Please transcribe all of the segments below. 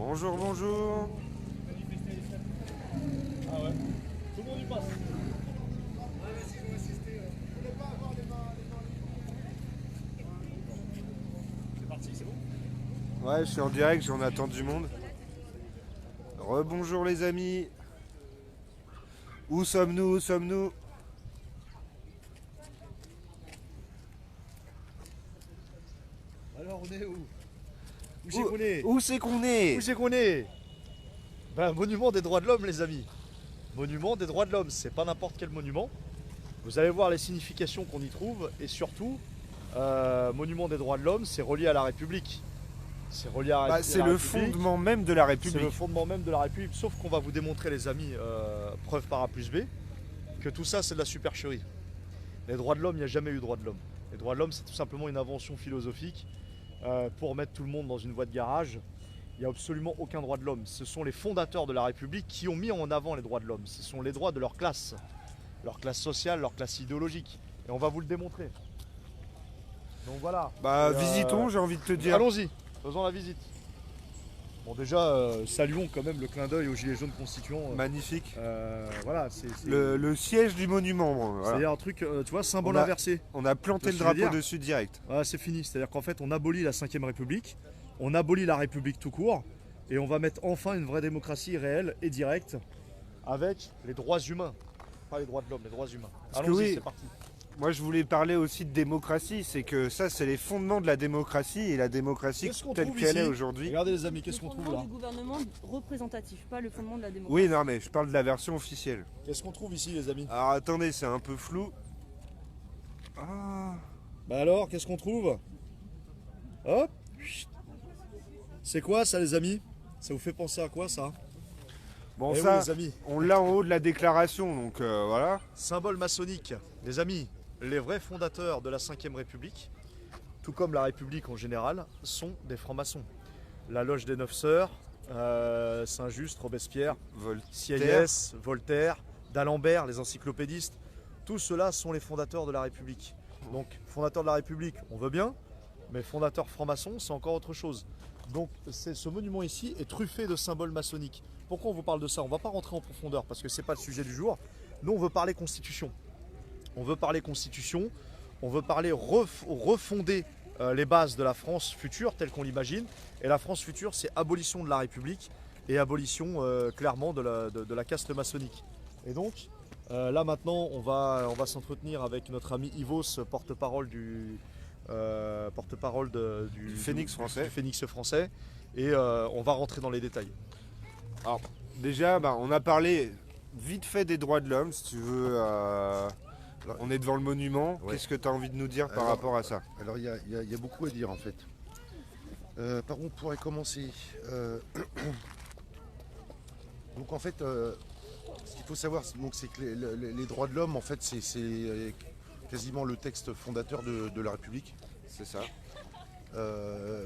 Bonjour, bonjour. Ah ouais. Tout le monde y passe. C'est parti, c'est bon. Ouais, je suis en direct, j'en attends du monde. Rebonjour les amis. Où sommes-nous? Où sommes-nous? Alors on est où? Où c'est qu'on est? Où c'est qu'on est? Où c'est qu'on est? Ben, monument des droits de l'homme, les amis. Monument des droits de l'homme, c'est pas n'importe quel monument. Vous allez voir les significations qu'on y trouve et surtout, monument des droits de l'homme, c'est relié à la République. C'est relié à Bah, c'est la le République. fondement même de la C'est le République. fondement même de la République, sauf qu'on va vous démontrer, les amis, preuve par A plus B, que tout ça c'est de la supercherie. Les droits de l'homme, il n'y a jamais eu droit de l'homme. Les droits de l'homme, c'est tout simplement une invention philosophique pour mettre tout le monde dans une voie de garage. Il n'y a absolument aucun droit de l'homme. Ce sont les fondateurs de la République qui ont mis en avant les droits de l'homme. Ce sont les droits de leur classe sociale, leur classe idéologique. Et on va vous le démontrer. Donc voilà. Bah, Et, visitons, j'ai envie de te dire. allons-y, faisons la visite. Bon déjà, saluons quand même le clin d'œil aux gilets jaunes constituants. Magnifique. Voilà, c'est Le siège du monument. Voilà. c'est-à-dire un truc, tu vois, symbole On a- inversé. On a planté Tu le vois ce que je veux drapeau dire dessus direct. Voilà, c'est fini. C'est-à-dire qu'en fait, on abolit la 5ème République, on abolit la République tout court, et on va mettre enfin une vraie démocratie réelle et directe avec les droits humains. Pas les droits de l'homme, les droits humains. Parce que Allons-y, oui. c'est parti. Moi, je voulais parler aussi de démocratie. C'est que ça, c'est les fondements de la démocratie et la démocratie Qu'est-ce qu'on telle trouve qu'elle ici est aujourd'hui. Regardez les amis, Le qu'est-ce qu'on trouve fondement là? du gouvernement représentatif, pas le fondement de la démocratie. Oui, non, mais je parle de la version officielle. Qu'est-ce qu'on trouve ici les amis? Alors attendez, c'est un peu flou. Ah. Bah alors, qu'est-ce qu'on trouve? Hop. C'est quoi ça les amis? Ça vous fait penser à quoi ça? Bon, Eh oui, ça, les amis. on l'a en haut de la déclaration, donc voilà. Symbole maçonnique. Les amis, les vrais fondateurs de la 5ème République, tout comme la République en général, sont des francs-maçons. La loge des 9 sœurs, Saint-Just, Robespierre, Voltaire. Sieyès, Voltaire, d'Alembert, les encyclopédistes, tous ceux-là sont les fondateurs de la République. Donc, fondateurs de la République, on veut bien, mais fondateurs francs-maçons, c'est encore autre chose. Donc, ce monument ici est truffé de symboles maçonniques. Pourquoi on vous parle de ça? On ne va pas rentrer en profondeur parce que ce n'est pas le sujet du jour. Nous, on veut parler constitution. On veut parler constitution, on veut parler refonder les bases de la France future telle qu'on l'imagine. Et la France future, c'est abolition de la République et abolition clairement de la caste maçonnique. Et donc, là maintenant, on va s'entretenir avec notre ami Yvos, porte-parole du Phénix français. du Phénix français. Et on va rentrer dans les détails. Alors, déjà, bah, on a parlé vite fait des droits de l'homme, si tu veux. On est devant le monument. Ouais. Qu'est-ce que tu as envie de nous dire par Alors, rapport à ça? Alors il y a beaucoup à dire en fait. Par où on pourrait commencer? Donc en fait, ce qu'il faut savoir, c'est que les droits de l'homme, en fait, c'est quasiment le texte fondateur de la République. C'est ça.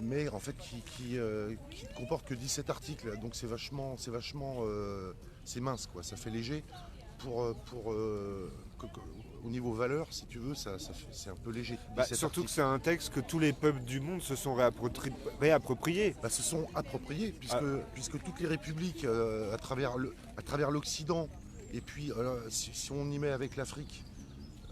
Mais en fait qui ne comporte que 17 articles, donc c'est vachement c'est mince quoi, ça fait léger au niveau valeur, si tu veux, c'est un peu léger. Bah, 17 surtout que articles. c'est un texte que tous les peuples du monde se sont réappropriés. Bah, se sont appropriés, puisque toutes les républiques à travers l'Occident, et puis si on y met avec l'Afrique,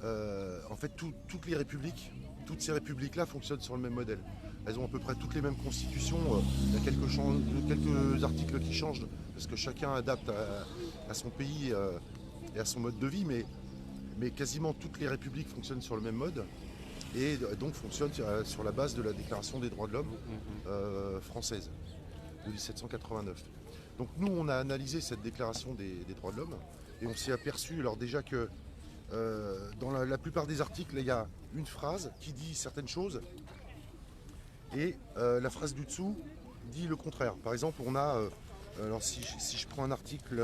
en fait toutes les républiques, toutes ces républiques-là fonctionnent sur le même modèle. Elles ont à peu près toutes les mêmes constitutions. Il y a quelques articles qui changent, parce que chacun adapte à son pays et à son mode de vie, mais quasiment toutes les républiques fonctionnent sur le même mode, et donc fonctionnent sur la base de la Déclaration des droits de l'homme française de 1789. Donc nous, on a analysé cette Déclaration des droits de l'homme, et on s'est aperçu alors déjà que dans la plupart des articles, il y a une phrase qui dit certaines choses, et la phrase du dessous dit le contraire. Par exemple, on a, alors si je prends un article...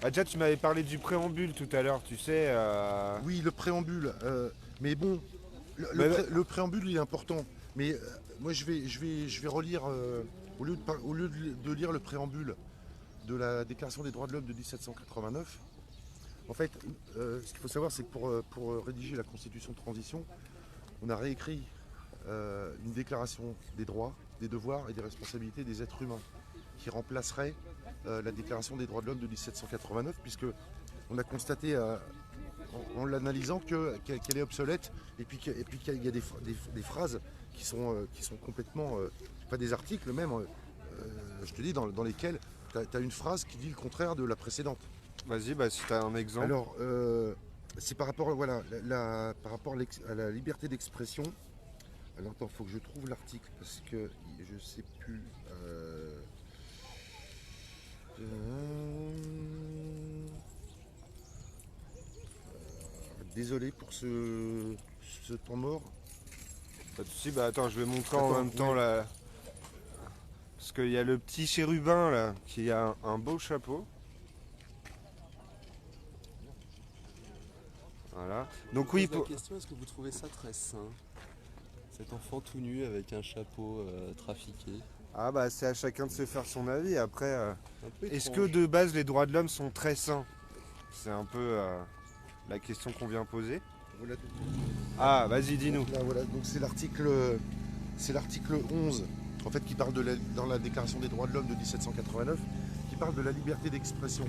Ah, déjà, tu m'avais parlé du préambule tout à l'heure, tu sais. Oui, le préambule, mais bon, le préambule il est important, mais moi je vais relire, au lieu de lire le préambule de la Déclaration des droits de l'homme de 1789, en fait, ce qu'il faut savoir, c'est que pour rédiger la Constitution de transition, on a réécrit une déclaration des droits, des devoirs et des responsabilités des êtres humains, qui remplacerait la Déclaration des droits de l'homme de 1789, puisque on a constaté en l'analysant qu'elle est obsolète, et puis qu'il y a des phrases qui sont complètement, pas des articles même, je te dis, dans lesquels tu as une phrase qui dit le contraire de la précédente. Vas-y, bah, si tu as un exemple. Alors, c'est par rapport, voilà, par rapport à la liberté d'expression. Alors attends, il faut que je trouve l'article parce que je sais plus. Désolé pour ce temps mort. Pas de souci, bah attends, je vais montrer Attends, en même temps oui. là. Parce qu'il y a le petit chérubin là qui a un beau chapeau. Voilà. Donc oui, La question, est-ce que vous trouvez ça très sain? Cet enfant tout nu avec un chapeau trafiqué. ah bah c'est à chacun de se faire son avis. Après, Un peu est-ce étrange. que de base les droits de l'homme sont très sains? C'est un peu la question qu'on vient poser. Voilà. Ah, vas-y, dis-nous. Donc là, voilà, donc c'est l'article 11, en fait, qui parle dans la Déclaration des droits de l'homme de 1789, qui parle de la liberté d'expression.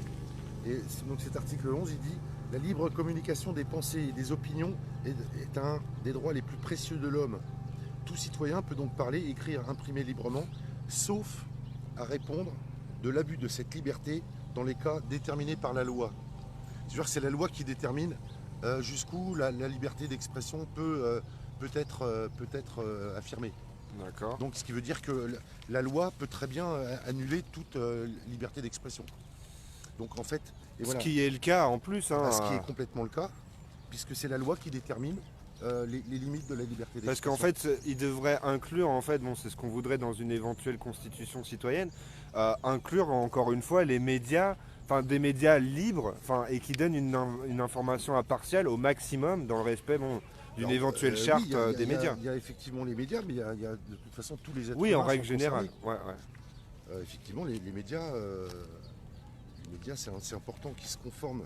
Et donc cet article 11, il dit la libre communication des pensées et des opinions est un des droits les plus précieux de l'homme. Tout citoyen peut donc parler, écrire, imprimer librement, sauf à répondre de l'abus de cette liberté dans les cas déterminés par la loi. C'est-à-dire que c'est la loi qui détermine jusqu'où la liberté d'expression peut être affirmée. D'accord. Donc ce qui veut dire que la loi peut très bien annuler toute liberté d'expression. Donc en fait, et voilà. Ce qui est le cas en plus. Hein, Ce qui est complètement le cas, puisque c'est la loi qui détermine les limites de la liberté d'expression. Parce qu'en fait, il devrait inclure, en fait, bon, c'est ce qu'on voudrait dans une éventuelle constitution citoyenne, inclure encore une fois les médias, enfin des médias libres, enfin et qui donnent une information impartiale au maximum dans le respect, bon, d'une Alors, éventuelle oui, charte il y a- des médias. Il y a effectivement les médias, mais il y a de toute façon tous les êtres Oui, en humains règle sont générale. concernés. Ouais, ouais. Effectivement, les médias, c'est important qu'ils se conforment.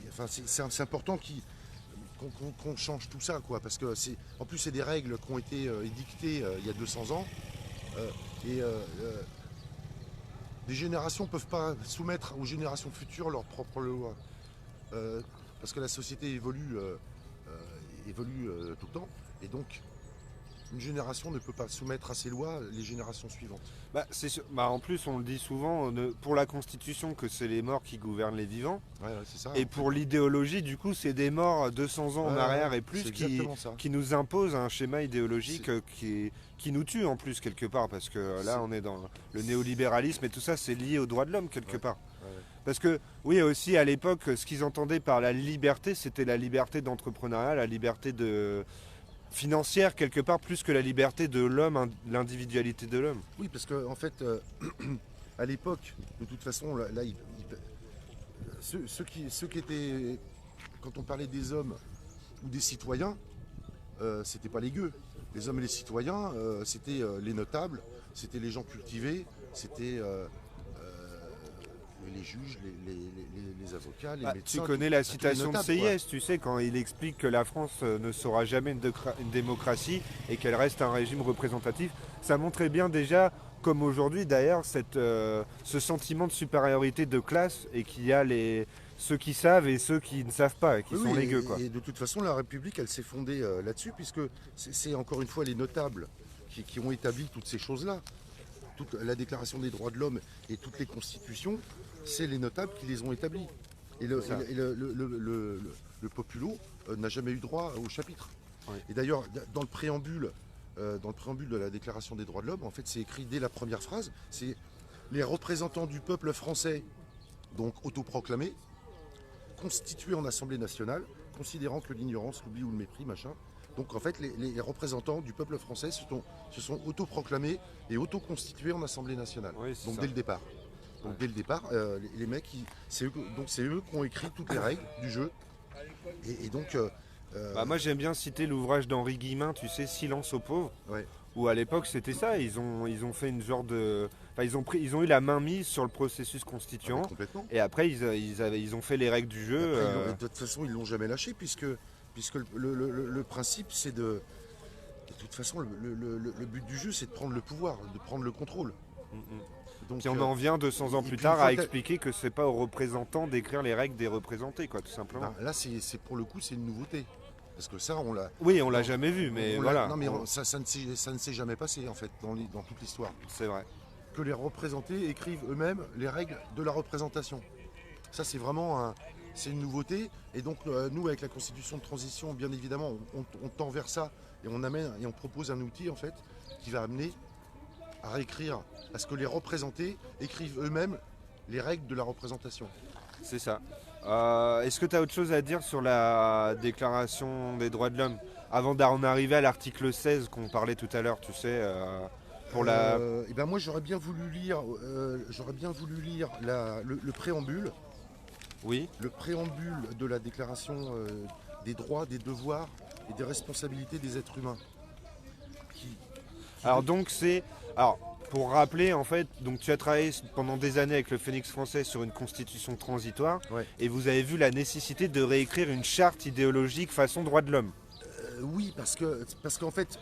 Enfin, c'est important qu'on change tout ça, quoi, parce que en plus c'est des règles qui ont été édictées il y a 200 ans, et les générations ne peuvent pas soumettre aux générations futures leurs propres lois, parce que la société évolue tout le temps, et donc une génération ne peut pas soumettre à ses lois les générations suivantes. Bah, en plus, on le dit souvent, pour la Constitution, que c'est les morts qui gouvernent les vivants. Ouais, c'est ça. Et pour l'idéologie, du coup, c'est des morts 200 ans en Ouais, arrière et plus c'est qui exactement ça. nous imposent un schéma idéologique qui nous tue en plus quelque part. Parce que là, on est dans le néolibéralisme et tout ça, c'est lié aux droits de l'homme quelque part. Ouais. Parce que, oui, aussi à l'époque, ce qu'ils entendaient par la liberté, c'était la liberté d'entrepreneuriat, la liberté financière quelque part, plus que la liberté de l'homme, l'individualité de l'homme. Oui, parce qu'en fait, à l'époque, de toute façon, là, ceux qui étaient, quand on parlait des hommes ou des citoyens, c'était pas les gueux. Les hommes et les citoyens, c'était les notables, c'était les gens cultivés, c'était les juges, les avocats, les médecins. Tu connais la tous les citation de notables, quoi. Sieyès, tu sais, quand il explique que la France ne sera jamais une démocratie et qu'elle reste un régime représentatif. Ça montrait bien déjà, comme aujourd'hui d'ailleurs, ce sentiment de supériorité de classe et qu'il y a ceux qui savent et ceux qui ne savent pas, qui Oui, sont oui, les gueux, quoi. Et de toute façon, la République, elle s'est fondée là-dessus, puisque c'est encore une fois les notables qui ont établi toutes ces choses-là. Toute la Déclaration des droits de l'homme et toutes les constitutions, c'est les notables qui les ont établies. Et le populo n'a jamais eu droit au chapitre. Oui. Et d'ailleurs, dans le préambule de la Déclaration des droits de l'homme, en fait, c'est écrit dès la première phrase, c'est les représentants du peuple français, donc autoproclamés, constitués en Assemblée nationale, considérant que l'ignorance, l'oubli ou le mépris, machin. Donc en fait, les représentants du peuple français se sont autoproclamés et autoconstitués en Assemblée nationale. Oui, c'est Donc ça. dès le départ. Donc dès le départ, les mecs, c'est eux qui ont écrit toutes les règles du jeu. Et donc... Moi j'aime bien citer l'ouvrage d'Henri Guillemin, tu sais, Silence aux pauvres. ouais. Où à l'époque c'était ça, ils ont fait une genre de... Enfin, ils ont eu la main mise sur le processus constituant. Complètement. Et après ils ont fait les règles du jeu. Après, de toute façon, ils l'ont jamais lâché, puisque le principe, c'est de... De toute façon, le but du jeu, c'est de prendre le pouvoir, de prendre le contrôle. Donc, Puis on en vient 200 ans et plus puis tard une fois à que- expliquer que c'est pas aux représentants d'écrire les règles des représentés, quoi, tout simplement. là, pour le coup, c'est une nouveauté. Parce que ça, on l'a. Oui, on l'a non, jamais vu, mais on l'a- voilà. Non, mais ça ne s'est jamais passé, en fait, dans toute l'histoire. C'est vrai. Que les représentés écrivent eux-mêmes les règles de la représentation. Ça, c'est vraiment c'est une nouveauté. Et donc, nous, avec la constitution de transition, bien évidemment, on tend vers ça et on amène et on propose un outil, en fait, qui va amener à réécrire, à ce que les représentés écrivent eux-mêmes les règles de la représentation. C'est ça. Est-ce que tu as autre chose à dire sur la déclaration des droits de l'homme avant d'en arriver à l'article 16 qu'on parlait tout à l'heure, tu sais, pour la... Et ben moi, j'aurais bien voulu lire, le préambule. Oui. Le préambule de la déclaration des droits, des devoirs et des responsabilités des êtres humains. Alors donc c'est... Alors, pour rappeler, en fait, donc tu as travaillé pendant des années avec le Phénix français sur une constitution transitoire, Ouais. et vous avez vu la nécessité de réécrire une charte idéologique façon droits de l'homme. Oui, parce qu'en fait,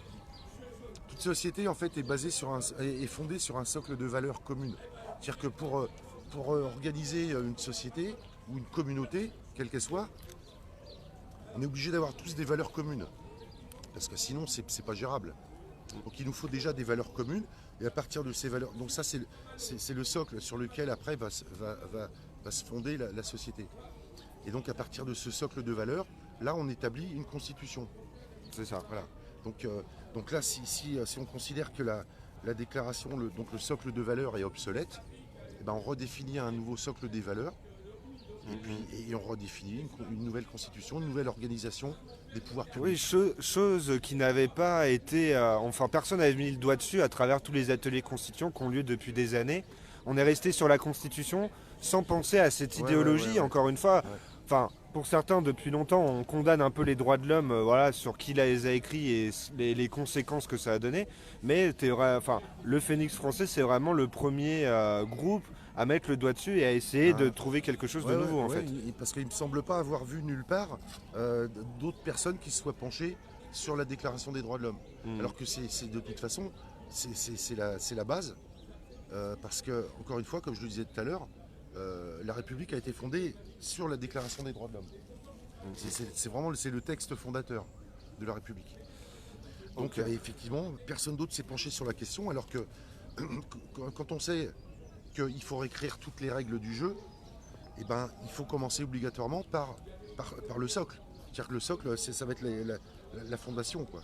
toute société en fait est fondée sur un socle de valeurs communes. C'est-à-dire que pour organiser une société ou une communauté, quelle qu'elle soit, on est obligé d'avoir tous des valeurs communes. Parce que sinon, c'est pas gérable. Donc il nous faut déjà des valeurs communes. Et à partir de ces valeurs, donc ça c'est le socle sur lequel après va se fonder la société. Et donc à partir de ce socle de valeurs, là on établit une constitution. C'est ça. Voilà. Donc là, si on considère que la déclaration, donc le socle de valeurs est obsolète, eh ben on redéfinit un nouveau socle des valeurs. Et on redéfinit une nouvelle constitution, une nouvelle organisation des pouvoirs publics. Oui, chose qui n'avait pas été... enfin, personne n'avait mis le doigt dessus à travers tous les ateliers constituants qui ont lieu depuis des années. On est resté sur la constitution sans penser à cette idéologie, ouais. encore une fois. Ouais. Enfin, pour certains, depuis longtemps, on condamne un peu les droits de l'homme, voilà, sur qui les a écrits et les conséquences que ça a donné. Mais le Phénix français, c'est vraiment le premier groupe à mettre le doigt dessus et à essayer de trouver quelque chose de nouveau, en fait. Parce qu'il ne me semble pas avoir vu nulle part d'autres personnes qui se soient penchées sur la déclaration des droits de l'homme. Alors que c'est de toute façon, c'est la base. Parce que, encore une fois, comme je le disais tout à l'heure, la République a été fondée sur la déclaration des droits de l'homme. C'est vraiment le texte fondateur de la République. Donc effectivement, personne d'autre s'est penché sur la question, alors que quand on sait qu'il faut réécrire toutes les règles du jeu, eh ben, il faut commencer obligatoirement par le socle. C'est-à-dire que le socle, ça va être la fondation, quoi,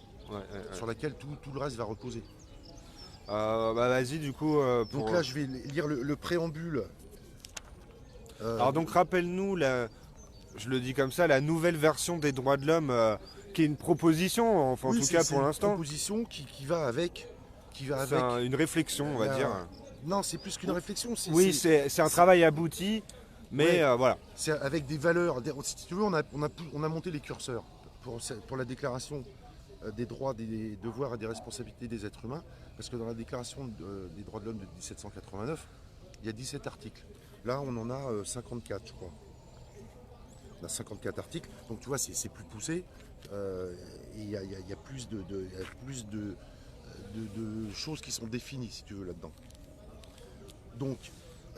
sur laquelle tout le reste va reposer. Vas-y, du coup... Donc là, je vais lire le préambule. Alors donc, rappelle-nous, je le dis comme ça, la nouvelle version des droits de l'homme, qui est une proposition, enfin, oui, en tout cas c'est pour une l'instant. proposition qui va avec... C'est une réflexion, on va dire. Non, c'est plus qu'une réflexion. Oui, c'est un travail abouti, mais voilà. C'est avec des valeurs. Si tu veux, on a monté les curseurs pour la déclaration des droits, des devoirs et des responsabilités des êtres humains. Parce que dans la déclaration des droits de l'homme de 1789, il y a 17 articles. Là, on en a 54, je crois. On a 54 articles. Donc, tu vois, c'est plus poussé. Et il y a plus de choses qui sont définies, si tu veux, là-dedans. Donc,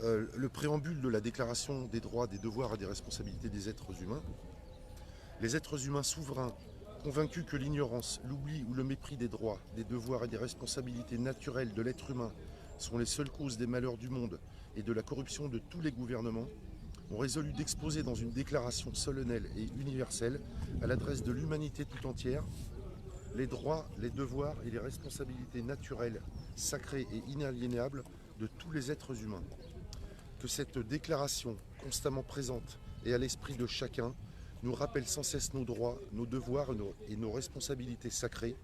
le préambule de la déclaration des droits, des devoirs et des responsabilités des êtres humains. Les êtres humains souverains, convaincus que l'ignorance, l'oubli ou le mépris des droits, des devoirs et des responsabilités naturelles de l'être humain sont les seules causes des malheurs du monde et de la corruption de tous les gouvernements, ont résolu d'exposer dans une déclaration solennelle et universelle, à l'adresse de l'humanité tout entière, les droits, les devoirs et les responsabilités naturelles, sacrées et inaliénables de tous les êtres humains. Que cette déclaration, constamment présente et à l'esprit de chacun, nous rappelle sans cesse nos droits, nos devoirs et nos responsabilités sacrées,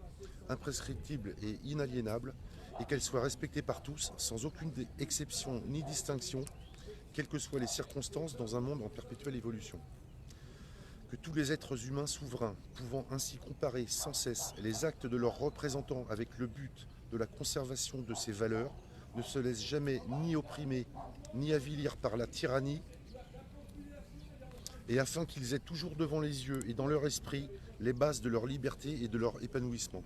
imprescriptibles et inaliénables, et qu'elle soit respectée par tous, sans aucune exception ni distinction, quelles que soient les circonstances dans un monde en perpétuelle évolution. Que tous les êtres humains souverains, pouvant ainsi comparer sans cesse les actes de leurs représentants avec le but de la conservation de ces valeurs, ne se laissent jamais ni opprimer, ni avilir par la tyrannie, et afin qu'ils aient toujours devant les yeux et dans leur esprit les bases de leur liberté et de leur épanouissement.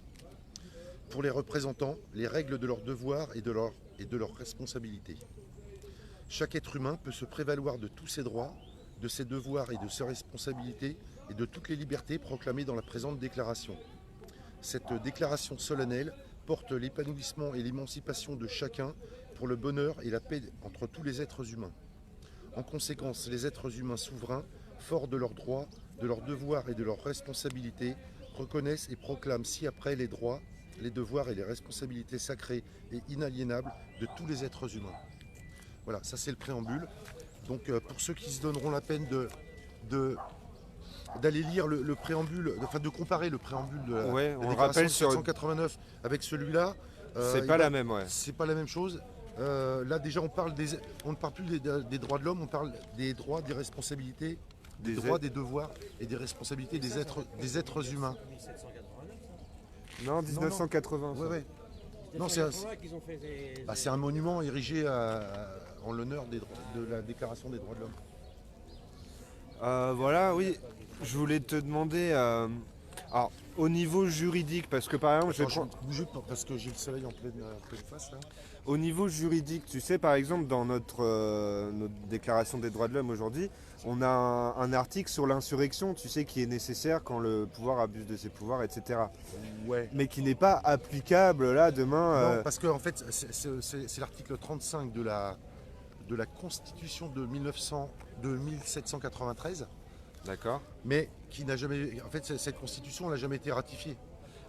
Pour les représentants, les règles de leurs devoirs et de leurs et de leurs responsabilités. Chaque être humain peut se prévaloir de tous ses droits, de ses devoirs et de ses responsabilités et de toutes les libertés proclamées dans la présente déclaration. Cette déclaration solennelle porte l'épanouissement et l'émancipation de chacun pour le bonheur et la paix entre tous les êtres humains. En conséquence, les êtres humains souverains, forts de leurs droits, de leurs devoirs et de leurs responsabilités, reconnaissent et proclament ci-après les droits, les devoirs et les responsabilités sacrées et inaliénables de tous les êtres humains. Voilà, ça c'est le préambule. Donc pour ceux qui se donneront la peine d'aller lire le préambule, enfin de comparer le préambule de la, Ouais, la on le déclaration rappelle de sur. 789 avec celui-là, C'est pas la même, ouais. c'est pas la même chose. Là déjà on ne parle plus des droits de l'homme, on parle des droits, des responsabilités, des droits, des devoirs et des responsabilités des êtres humains. Non, 1980. Ouais, ouais. Non, c'est un monument érigé en l'honneur de la Déclaration des droits de l'homme. Voilà, oui. Je voulais te demander, alors, au niveau juridique, parce que par exemple, je vais Attends, prendre- je bouge parce que j'ai le soleil en pleine face là. au niveau juridique, tu sais, par exemple, dans notre déclaration des droits de l'homme aujourd'hui, on a un article sur l'insurrection, tu sais, qui est nécessaire quand le pouvoir abuse de ses pouvoirs, etc. Ouais. Mais qui n'est pas applicable là demain. Non, parce que en fait, c'est l'article 35 de la Constitution de 1793, D'accord. mais qui n'a jamais. En fait, cette Constitution n'a jamais été ratifiée.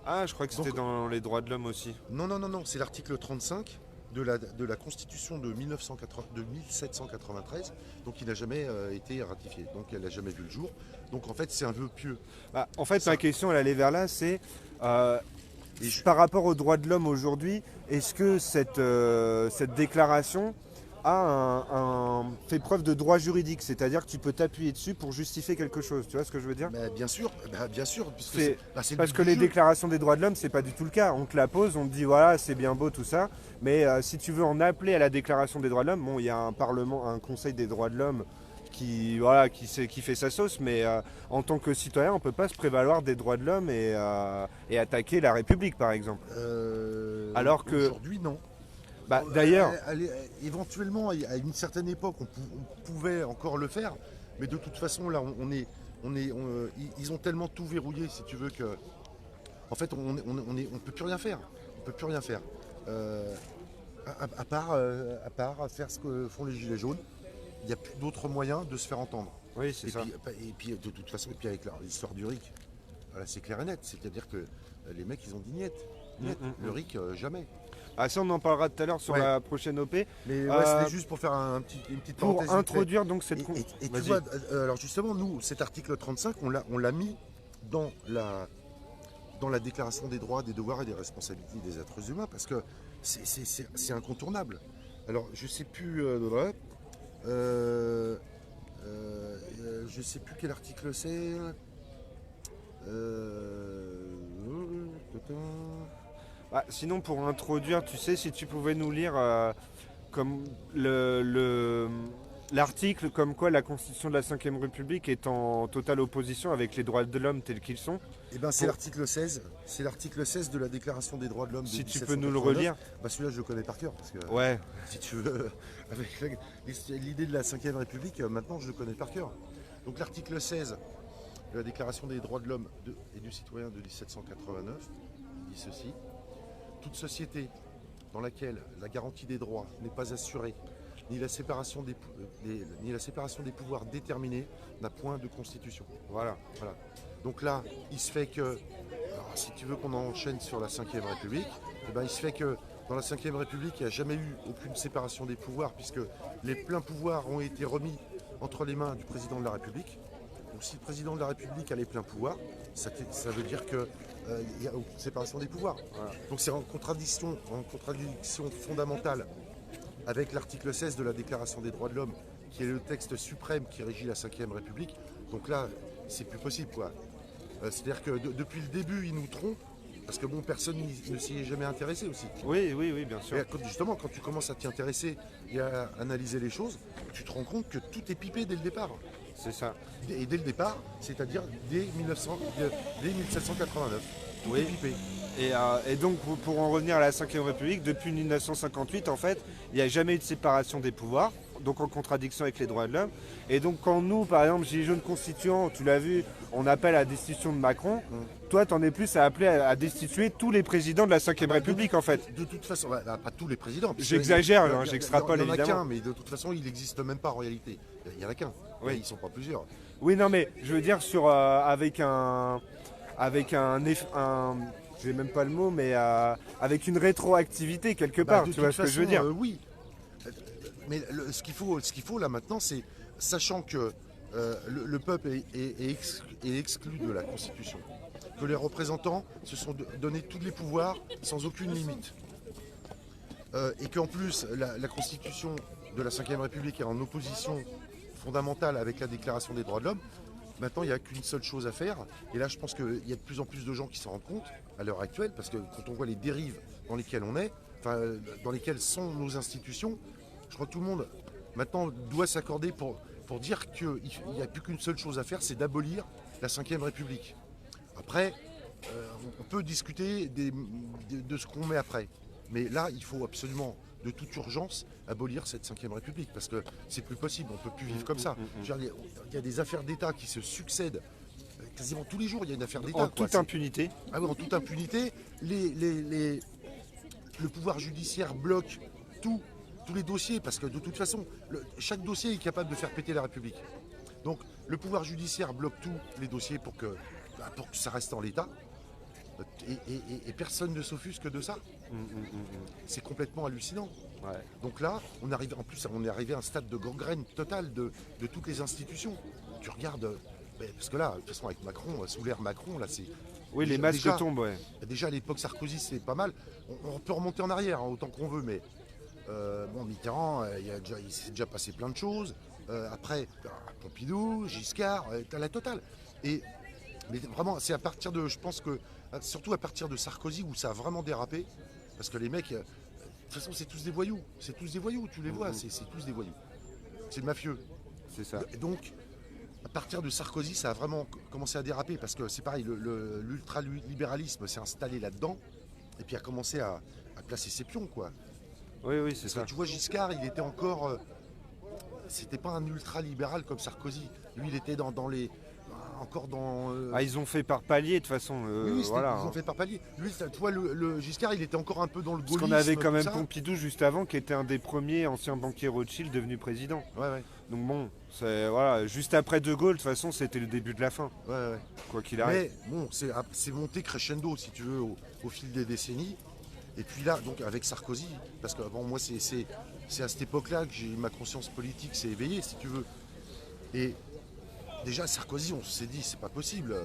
Ah, je crois que c'était Donc- dans les droits de l'homme aussi. Non, c'est l'article 35 de la Constitution de 1793, donc qui n'a jamais été ratifié. Donc elle n'a jamais vu le jour. Donc en fait, c'est un vœu pieux. Bah, en fait, Ça- ma question, elle allait vers là, c'est Et je- par rapport aux droits de l'homme aujourd'hui, est-ce que cette déclaration fait preuve de droit juridique, c'est-à-dire que tu peux t'appuyer dessus pour justifier quelque chose, tu vois ce que je veux dire? Bien sûr, puisque C'est- c'est le Parce but que du les jeu. déclarations des droits de l'homme, c'est pas du tout le cas. On te la pose, on te dit voilà, c'est bien beau tout ça, mais si tu veux en appeler à la déclaration des droits de l'homme, bon, il y a un parlement, un conseil des droits de l'homme qui fait sa sauce, mais en tant que citoyen, on peut pas se prévaloir des droits de l'homme et attaquer la République, par exemple. Alors que- Aujourd'hui, non. Bah, d'ailleurs, Éventuellement, à une certaine époque, on pouvait encore le faire, mais de toute façon, là, ils ont tellement tout verrouillé, si tu veux, que, en fait, on peut plus rien faire. On peut plus rien faire. À part faire ce que font les gilets jaunes, il n'y a plus d'autres moyens de se faire entendre. oui, c'est ça. Et puis, de toute façon, et puis avec l'histoire du RIC, voilà, c'est clair et net. C'est-à-dire que les mecs, ils ont dit niet. Niet. Le RIC, jamais. Ah, ça, on en parlera tout à l'heure sur Ouais. la prochaine OP. Mais ouais, Euh, c'était juste pour faire une petite Pour parenthèse. vite fait. introduire donc cette... Et tu Vas-y. vois, alors justement, nous, cet article 35, on l'a mis dans la déclaration des droits, des devoirs et des responsabilités des êtres humains, parce que c'est incontournable. Alors, je sais plus, je sais plus quel article c'est. Ah, sinon, pour introduire, tu sais, si tu pouvais nous lire comme l'article comme quoi la Constitution de la Ve République est en totale opposition avec les droits de l'homme tels qu'ils sont. Eh ben, c'est l'article 16. C'est l'article 16 de la Déclaration des droits de l'homme. de Si tu peux nous le 1789. relire. Bah, celui-là, je le connais par cœur. Parce que, Ouais. si tu veux, avec l'idée de la Ve République, maintenant, je le connais par cœur. Donc, l'article 16 de la Déclaration des droits de l'homme et du citoyen de 1789 dit ceci. Toute société dans laquelle la garantie des droits n'est pas assurée, ni la séparation des pouvoirs déterminée, n'a point de constitution. Voilà. Donc là, il se fait que, alors, si tu veux qu'on enchaîne sur la Ve République, eh ben, il se fait que dans la Ve République, il n'y a jamais eu aucune séparation des pouvoirs, puisque les pleins pouvoirs ont été remis entre les mains du président de la République. Donc si le président de la République a les pleins pouvoirs, ça veut dire qu'il n'y a aucune séparation des pouvoirs. Voilà. Donc c'est en contradiction fondamentale avec l'article 16 de la Déclaration des droits de l'homme, qui est le texte suprême qui régit la Ve République. Donc là, c'est plus possible, quoi. C'est-à-dire que depuis le début, ils nous trompent, parce que bon, personne ne s'y est jamais intéressé aussi. Oui, bien sûr. Et justement, quand tu commences à t'y intéresser et à analyser les choses, tu te rends compte que tout est pipé dès le départ. C'est ça. Et dès le départ, c'est-à-dire dès 1789. Tout Oui. est pipé. Et donc, pour en revenir à la Ve République, depuis 1958, en fait, il n'y a jamais eu de séparation des pouvoirs, donc en contradiction avec les droits de l'homme. Et donc, quand nous, par exemple, Gilets jaunes constituants, tu l'as vu, on appelle à la destitution de Macron, toi, t'en es plus à appeler à destituer tous les présidents de la Ve République, en fait. De toute façon, pas tous les présidents. parce que J'exagère, il y a- hein, il y a- j'extrapole, Il y en a évidemment. qu'un, mais de toute façon, il n'existe même pas en réalité. Il n'y en a qu'un. Oui. Ils ne sont pas plusieurs. Oui, non, mais je veux dire, avec un. J'ai même pas le mot, mais avec une rétroactivité quelque part, De tu vois toute ce que je veux dire. Oui. Mais ce qu'il faut là maintenant, c'est, sachant que le peuple est exclu de la Constitution, que les représentants se sont donné tous les pouvoirs sans aucune limite, et qu'en plus la Constitution de la Ve République est en opposition fondamentale avec la Déclaration des droits de l'homme. Maintenant, il n'y a qu'une seule chose à faire. Et là, je pense qu'il y a de plus en plus de gens qui s'en rendent compte à l'heure actuelle, parce que quand on voit les dérives dans lesquelles on est, dans lesquelles sont nos institutions, je crois que tout le monde maintenant doit s'accorder pour dire qu'il n'y a plus qu'une seule chose à faire, c'est d'abolir la Ve République. Après, on peut discuter de ce qu'on met après. Mais là, il faut absolument, de toute urgence, abolir cette Ve République, parce que c'est plus possible, on ne peut plus vivre comme ça. Je veux dire, il y a des affaires d'État qui se succèdent quasiment tous les jours, il y a une affaire d'État. En toute impunité. Ah oui, en toute impunité, le pouvoir judiciaire bloque tous les dossiers, parce que de toute façon, chaque dossier est capable de faire péter la République. Donc le pouvoir judiciaire bloque tous les dossiers pour que ça reste en l'état. Et personne ne s'offusque de ça. C'est complètement hallucinant. Ouais. Donc là, on est arrivé à un stade de gangrène totale de toutes les institutions. Tu regardes, parce que là, de toute façon, avec Macron, sous l'ère Macron, là, c'est. Oui, les masques tombent, ouais. Déjà à l'époque Sarkozy, c'est pas mal. On peut remonter en arrière, hein, autant qu'on veut, mais Mitterrand, il s'est déjà passé plein de choses. Après, Pompidou, Giscard, t'as la totale. Mais vraiment, c'est à partir de, je pense que, surtout à partir de Sarkozy, où ça a vraiment dérapé, parce que les mecs, de toute façon, c'est tous des voyous. C'est tous des voyous, tu les vois, c'est tous des voyous. C'est des mafieux. C'est ça. Et donc, à partir de Sarkozy, ça a vraiment commencé à déraper, parce que c'est pareil, l'ultralibéralisme s'est installé là-dedans, et puis a commencé à placer ses pions, quoi. Oui, c'est Parce ça. que tu vois, Giscard, il était encore. C'était pas un ultra-libéral comme Sarkozy. Lui, il était encore dans. Ils ont fait par palier, de toute façon. Oui, voilà. ils ont fait par palier. Lui, tu vois, le Giscard, il était encore un peu dans le gaullisme. Parce qu'on avait quand même tout ça. Pompidou juste avant, qui était un des premiers anciens banquiers Rothschild devenu président. Ouais. Donc bon, voilà, juste après De Gaulle, de toute façon, c'était le début de la fin, Ouais. quoi qu'il arrive. Mais bon, c'est monté crescendo, si tu veux, au fil des décennies. Et puis là, donc avec Sarkozy, parce que bon, moi, c'est à cette époque-là que ma conscience politique s'est éveillée, si tu veux. Et déjà, Sarkozy, on s'est dit, c'est pas possible,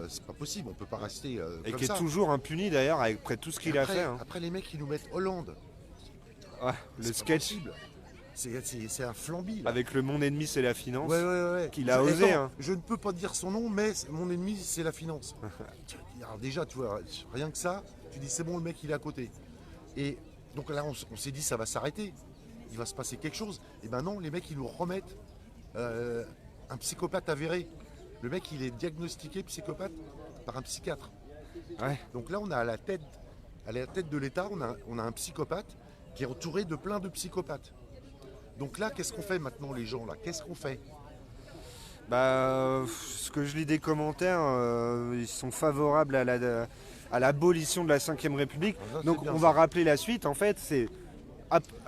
on peut pas rester Et comme qui ça. est toujours impuni d'ailleurs, après tout ce qu'il a fait. Hein. Après, les mecs, ils nous mettent Hollande. Ouais, le C'est pas sketch possible. C'est un flambi. Là. avec le mon ennemi c'est la finance. Ouais. Qu'il a osé, hein. Je ne peux pas dire son nom, mais mon ennemi, c'est la finance. Alors déjà, tu vois, rien que ça, tu dis, c'est bon, le mec, il est à côté. Et donc là, on s'est dit, ça va s'arrêter. Il va se passer quelque chose. Et ben non, les mecs, ils nous remettent un psychopathe avéré. Le mec, il est diagnostiqué psychopathe par un psychiatre. Ouais. Donc là, on a à la tête de l'État, on a un psychopathe qui est entouré de plein de psychopathes. Donc là, qu'est-ce qu'on fait maintenant, les gens là? Qu'est-ce qu'on fait? Ce que je lis des commentaires, ils sont favorables à l'abolition de la Ve République. Ah, ça, Donc c'est bien on ça. va rappeler la suite, en fait,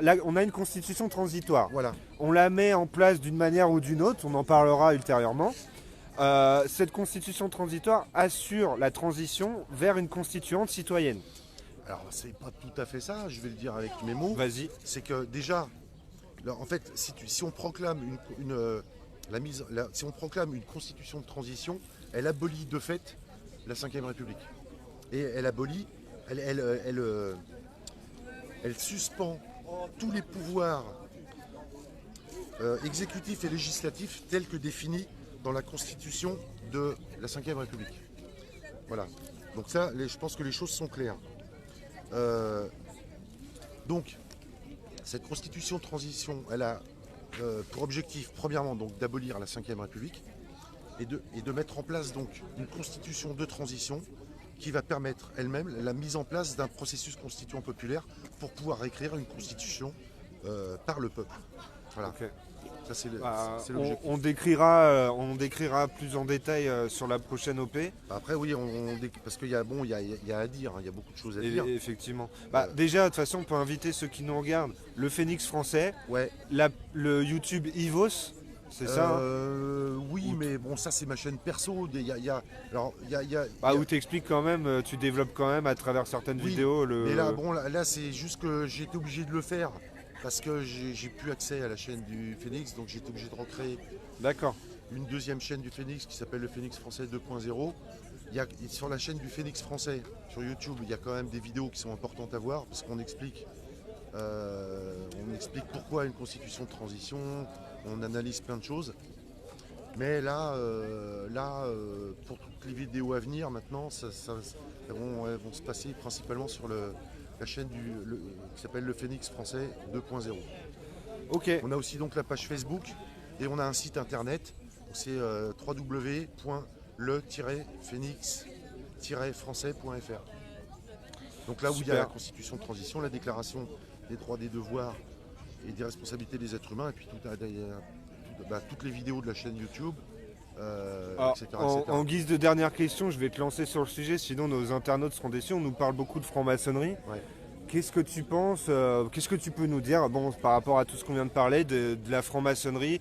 là, on a une constitution transitoire. Voilà. On la met en place d'une manière ou d'une autre, on en parlera ultérieurement. Cette constitution transitoire assure la transition vers une constituante citoyenne. Alors, c'est pas tout à fait ça, je vais le dire avec mes mots. Vas-y. C'est que déjà, là, en fait, si on proclame si on proclame une constitution de transition, elle abolit de fait la Ve République. Et elle abolit, elle suspend tous les pouvoirs exécutifs et législatifs tels que définis dans la constitution de la Ve République. Voilà. Donc ça, je pense que les choses sont claires. Donc, cette constitution de transition, elle a pour objectif, premièrement, donc d'abolir la Ve République et de mettre en place donc une constitution de transition qui va permettre elle-même la mise en place d'un processus constituant populaire pour pouvoir écrire une constitution par le peuple. Voilà. Ok. Ça, c'est On, l'objectif. on décrira plus en détail sur la prochaine OP. Après, oui, parce qu'il y a, il y a à dire, hein, il y a beaucoup de choses à Et- dire. effectivement. Déjà, de toute façon, on peut inviter ceux qui nous regardent. Le Phénix français, Ouais. le YouTube Ivos, c'est ça hein Oui, Ou- mais bon, ça, c'est ma chaîne perso. Alors, Où t'expliques quand même, tu développes quand même à travers certaines Oui, vidéos mais là, là c'est juste que j'ai été obligé de le faire parce que j'ai plus accès à la chaîne du Phénix, donc j'ai été obligé de recréer D'accord. une deuxième chaîne du Phénix qui s'appelle le Phénix français 2.0. Sur la chaîne du Phénix français, sur YouTube, il y a quand même des vidéos qui sont importantes à voir parce qu'on explique, pourquoi une constitution de transition, on analyse plein de choses. Mais là, pour toutes les vidéos à venir maintenant, elles vont se passer principalement sur la chaîne qui s'appelle le Phénix français 2.0. Ok. On a aussi donc la page Facebook et on a un site internet, c'est www.le-phénix-français.fr. Donc là où il y a la Super. constitution de transition, la déclaration des droits, des devoirs et des responsabilités des êtres humains, et puis toutes les vidéos de la chaîne YouTube, Alors, etc., en, etc. en guise de dernière question, je vais te lancer sur le sujet, sinon nos internautes seront déçus. On nous parle beaucoup de franc-maçonnerie. Ouais. Qu'est-ce que tu penses, qu'est-ce que tu peux nous dire par rapport à tout ce qu'on vient de parler de la franc-maçonnerie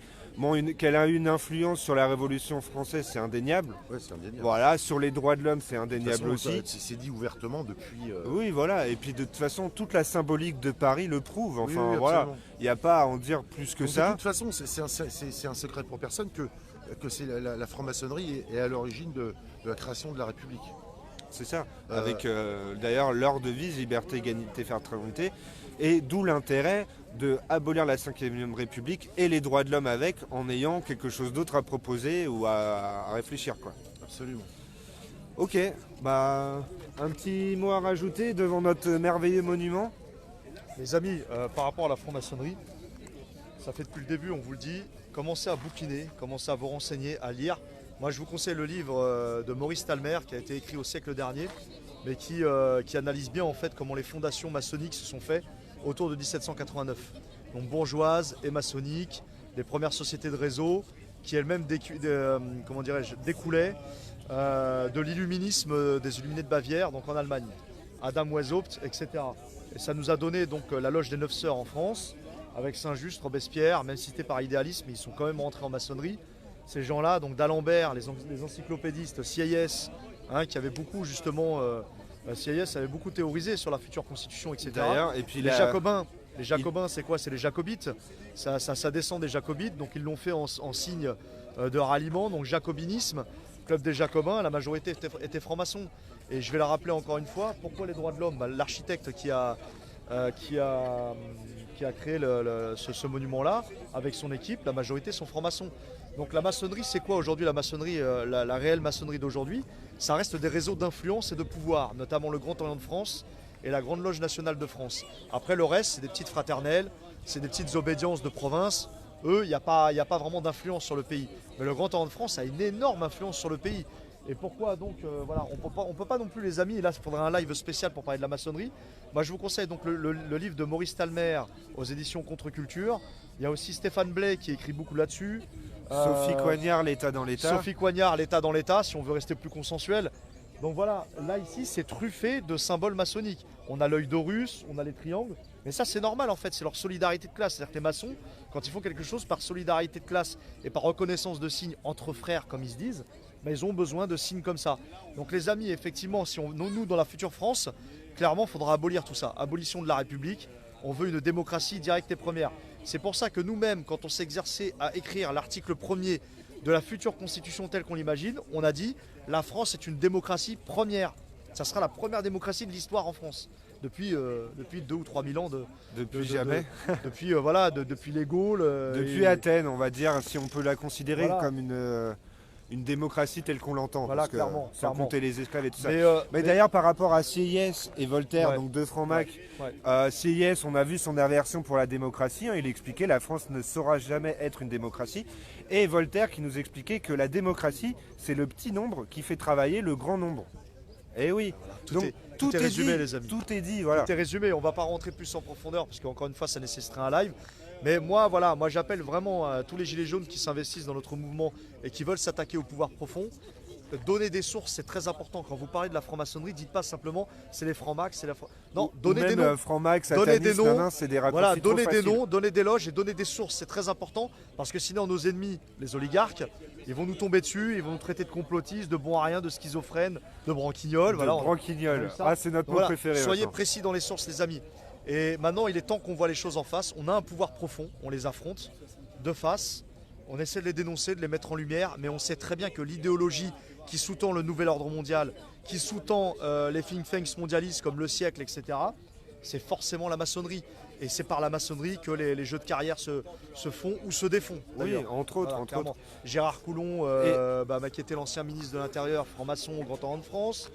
qu'elle a eu une influence sur la Révolution française, c'est indéniable. Ouais, c'est indéniable. Voilà, sur les droits de l'homme, c'est De indéniable toute façon, aussi. c'est dit ouvertement depuis. Oui, voilà. Et puis de toute façon, toute la symbolique de Paris le prouve. Oui, Enfin, oui, voilà. absolument. Il n'y a pas à en dire plus que Donc, de ça. toute façon, c'est un secret pour personne que c'est la franc-maçonnerie est à l'origine de la création de la République. C'est ça. Euh, Avec d'ailleurs leur devise liberté, égalité, fraternité. Et d'où l'intérêt de abolir la 5e République et les droits de l'homme avec, en ayant quelque chose d'autre à proposer ou à réfléchir, quoi. Absolument. Ok, un petit mot à rajouter devant notre merveilleux monument. Les amis, par rapport à la franc-maçonnerie, ça fait depuis le début, on vous le dit, commencez à bouquiner, commencez à vous renseigner, à lire. Moi, je vous conseille le livre de Maurice Talmer qui a été écrit au siècle dernier, mais qui analyse bien en fait comment les fondations maçonniques se sont faites autour de 1789. Donc bourgeoises et maçonniques, les premières sociétés de réseau qui elles-mêmes découlaient de l'illuminisme des illuminés de Bavière, donc en Allemagne, Adam Weishaupt, etc. Et ça nous a donné donc la loge des 9 sœurs en France, avec Saint-Just, Robespierre, même cités par idéalisme, ils sont quand même rentrés en maçonnerie. Ces gens-là, donc d'Alembert, les encyclopédistes, Sieyès, qui avait beaucoup justement, Sieyès avait beaucoup théorisé sur la future constitution, etc. D'ailleurs, et puis Les Jacobins, c'est quoi? C'est les Jacobites. Ça descend des Jacobites, donc ils l'ont fait en signe de ralliement, donc jacobinisme, club des Jacobins, la majorité était franc-maçon. Et je vais la rappeler encore une fois, pourquoi les droits de l'homme? L'architecte qui a créé ce monument-là, avec son équipe, la majorité sont francs-maçons. Donc la maçonnerie, c'est quoi aujourd'hui la maçonnerie, la réelle maçonnerie d'aujourd'hui? Ça reste des réseaux d'influence et de pouvoir, notamment le Grand Orient de France et la Grande Loge Nationale de France. Après le reste, c'est des petites fraternelles, c'est des petites obédiences de province. Eux, il n'y a pas vraiment d'influence sur le pays. Mais le Grand Orient de France a une énorme influence sur le pays. Et pourquoi donc, voilà, on peut pas non plus les amis, et là il faudrait un live spécial pour parler de la maçonnerie. Moi je vous conseille donc le livre de Maurice Talmer aux éditions Contre-Culture. Il y a aussi Stéphane Blay qui écrit beaucoup là-dessus. Sophie Coignard, l'État dans l'État. Sophie Coignard, l'État dans l'État, si on veut rester plus consensuel. Donc voilà, là ici c'est truffé de symboles maçonniques. On a l'œil d'Horus, on a les triangles, mais ça c'est normal en fait, c'est leur solidarité de classe. C'est-à-dire que les maçons, quand ils font quelque chose par solidarité de classe et par reconnaissance de signes entre frères comme ils se disent, ils ont besoin de signes comme ça. Donc les amis, effectivement, si nous dans la future France, clairement il faudra abolir tout ça. Abolition de la République, on veut une démocratie directe et première. C'est pour ça que nous-mêmes, quand on s'est exercé à écrire l'article 1er de la future constitution telle qu'on l'imagine, on a dit la France est une démocratie première. Ça sera la première démocratie de l'histoire en France. Depuis 2 ou 3 000 ans. Depuis jamais. Depuis les Gaules. Depuis Athènes, on va dire, si on peut la considérer Voilà. comme une démocratie telle qu'on l'entend. Voilà, parce que, clairement, sans clairement. compter les esclaves et tout ça. Mais D'ailleurs, par rapport à Sieyès et Voltaire, Ouais. donc deux francs-macs, Ouais. Sieyès, on a vu son aversion pour la démocratie. Il expliquait la France ne saura jamais être une démocratie. Et Voltaire qui nous expliquait que la démocratie, c'est le petit nombre qui fait travailler le grand nombre. Eh oui. Voilà, Donc tout est résumé, dit, les amis. tout est dit, voilà. Tout est résumé, on va pas rentrer plus en profondeur parce qu'encore une fois ça nécessiterait un live. Mais moi voilà, moi j'appelle vraiment à tous les gilets jaunes qui s'investissent dans notre mouvement et qui veulent s'attaquer au pouvoir profond. Donner des sources, c'est très important. Quand vous parlez de la franc-maçonnerie, dites pas simplement c'est les francs-max, c'est la Non, donnez des noms. Franc-max, Donnez des satanisme, noms. c'est des raccourcis Voilà, trop donnez des faciles. noms, donnez des loges et donnez des sources, c'est très important parce que sinon nos ennemis, les oligarques, ils vont nous tomber dessus, ils vont nous traiter de complotistes, de bons à rien, de schizophrènes, de branquignoles. De Voilà, branquignol. on a vu ça. Ah, c'est notre Donc mot voilà, préféré. soyez maintenant. précis dans les sources, les amis. Et maintenant, il est temps qu'on voit les choses en face. On a un pouvoir profond, on les affronte de face. On essaie de les dénoncer, de les mettre en lumière, mais on sait très bien que l'idéologie qui sous-tend le nouvel ordre mondial, qui sous-tend les think tanks mondialistes comme le siècle, etc., c'est forcément la maçonnerie. Et c'est par la maçonnerie que les jeux de carrière se font ou se défont. Oui, d'ailleurs. entre autres. Voilà, entre clairement. autres. Gérard Coulon, qui était l'ancien ministre de l'Intérieur, franc-maçon au Grand Orient de France.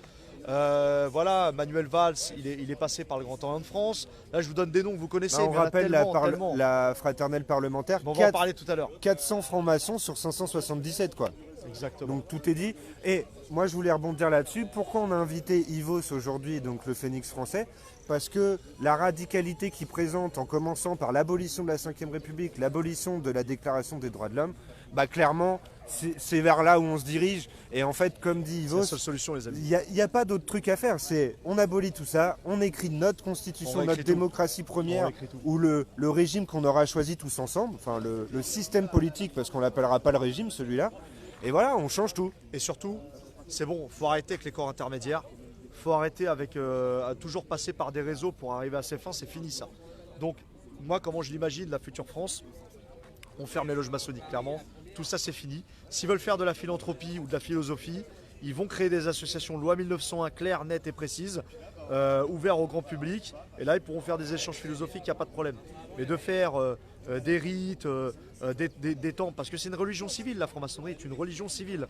Voilà, Manuel Valls, il est passé par le Grand Orient de France. Là, je vous donne des noms que vous connaissez. Là, on mais il y en a rappelle tellement. la fraternelle parlementaire. Bon, on va en parler tout à l'heure. 400 francs-maçons sur 577, quoi. Exactement. Donc tout est dit. Et moi je voulais rebondir là-dessus. Pourquoi on a invité Ivos aujourd'hui, donc le Phénix français? Parce que la radicalité qu'il présente, en commençant par l'abolition de la Ve République, l'abolition de la Déclaration des droits de l'homme, bah clairement c'est vers là où on se dirige. Et en fait, comme dit C'est Ivos, la seule solution, les amis. il n'y a pas d'autre truc à faire. C'est on abolit tout ça, on écrit notre constitution, On notre écrit tout. démocratie première, On écrit tout. ou le régime qu'on aura choisi tous ensemble, enfin le système politique, parce qu'on l'appellera pas le régime celui-là. Et voilà, on change tout. Et surtout, c'est bon, faut arrêter avec les corps intermédiaires. Faut arrêter avec à toujours passer par des réseaux pour arriver à ses fins. C'est fini ça. Donc, moi, comment je l'imagine, la future France, on ferme les loges maçonniques, clairement. Tout ça, c'est fini. S'ils veulent faire de la philanthropie ou de la philosophie, ils vont créer des associations loi 1901 claires, nettes et précises, ouvertes au grand public. Et là, ils pourront faire des échanges philosophiques, il n'y a pas de problème. Mais de faire des rites, des temps, parce que c'est une religion civile, la franc-maçonnerie est une religion civile.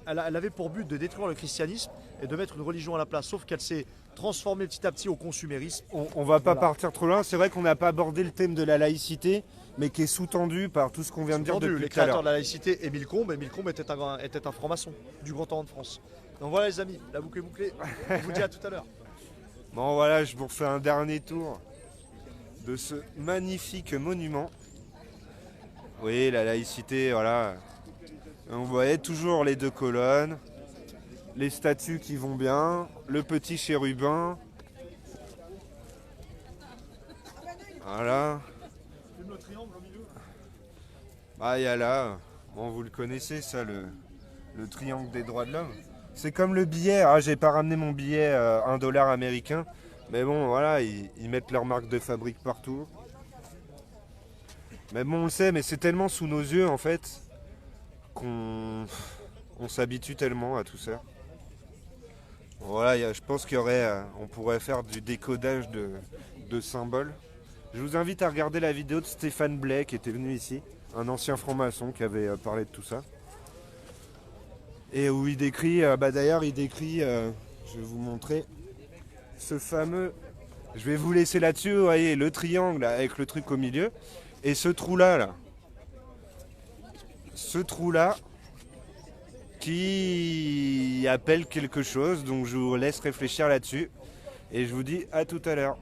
Elle avait pour but de détruire le christianisme et de mettre une religion à la place, sauf qu'elle s'est transformée petit à petit au consumérisme. On va pas Voilà. partir trop loin. C'est vrai qu'on n'a pas abordé le thème de la laïcité, mais qui est sous-tendu par tout ce qu'on vient de dire Entendu, depuis les tout à l'heure. créateurs de la laïcité, Émile Combes était un franc-maçon du Grand Orient de France. Donc voilà les amis, la boucle est bouclée. On vous dit à tout à l'heure. Bon voilà, je vous refais un dernier tour de ce magnifique monument. Oui, la laïcité, voilà. On voyait toujours les deux colonnes, les statues qui vont bien, le petit chérubin. Voilà. Ah, il y a là, bon, vous le connaissez ça, le triangle des droits de l'homme. C'est comme le billet, ah, j'ai pas ramené mon billet $1 américain, mais bon, voilà, ils mettent leur marque de fabrique partout. Mais bon, on le sait, mais c'est tellement sous nos yeux, en fait, qu'on s'habitue tellement à tout ça. Voilà, je pense qu'il y aurait, on pourrait faire du décodage de symboles. Je vous invite à regarder la vidéo de Stéphane Blais qui était venu ici, un ancien franc-maçon qui avait parlé de tout ça. Et où il décrit, d'ailleurs il décrit, je vais vous montrer, ce fameux, je vais vous laisser là-dessus, vous voyez, le triangle là, avec le truc au milieu, et ce trou-là, ce trou-là, qui appelle quelque chose, donc je vous laisse réfléchir là-dessus, et je vous dis à tout à l'heure.